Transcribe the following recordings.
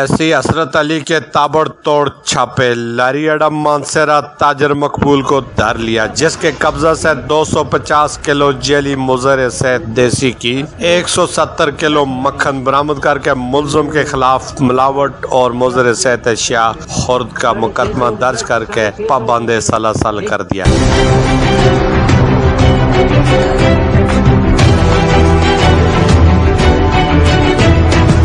ایسی حسرت علی کے تابڑتوڑ چھاپے، لاری اڈا مانسیرا تاجر مقبول کو دھر لیا، جس کے قبضہ سے 250 کلو جیلی مضر سے دیسی کی 170 کلو مکھن برآمد کر کے ملزم کے خلاف ملاوٹ اور مضر صحت اشیاء خرد کا مقدمہ درج کر کے پابند سلاسل کر دیا۔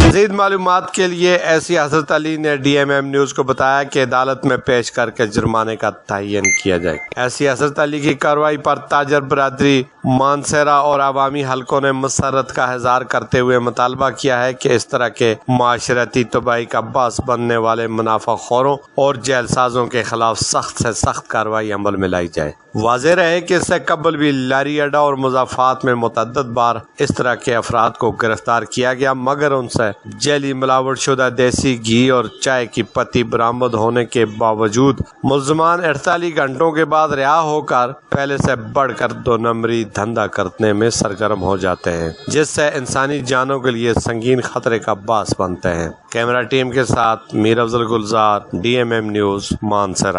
مزید معلومات کے لیے ایسی حضرت علی نے ڈی ایم ایم نیوز کو بتایا کہ عدالت میں پیش کر کے جرمانے کا تعین کیا جائے۔ ایسی حضرت علی کی کارروائی پر تاجر برادری مانسیرا اور عوامی حلقوں نے مسرت کا اظہار کرتے ہوئے مطالبہ کیا ہے کہ اس طرح کے معاشرتی تباہی کا باعث بننے والے منافع خوروں اور جیل سازوں کے خلاف سخت سے سخت کارروائی عمل میں لائی جائے۔ واضح رہے کہ اس سے قبل بھی لاری اڈا اور مضافات میں متعدد بار اس طرح کے افراد کو گرفتار کیا گیا، مگر ان سے جیلی ملاوٹ شدہ دیسی گھی اور چائے کی پتی برآمد ہونے کے باوجود ملزمان 48 گھنٹوں کے بعد رہا ہو کر پہلے سے بڑھ کر 2 نمبری دھندا کرنے میں سرگرم ہو جاتے ہیں، جس سے انسانی جانوں کے لیے سنگین خطرے کا باعث بنتے ہیں۔ کیمرہ ٹیم کے ساتھ Mir Afzal Gulzar, D M M news, Mansehra.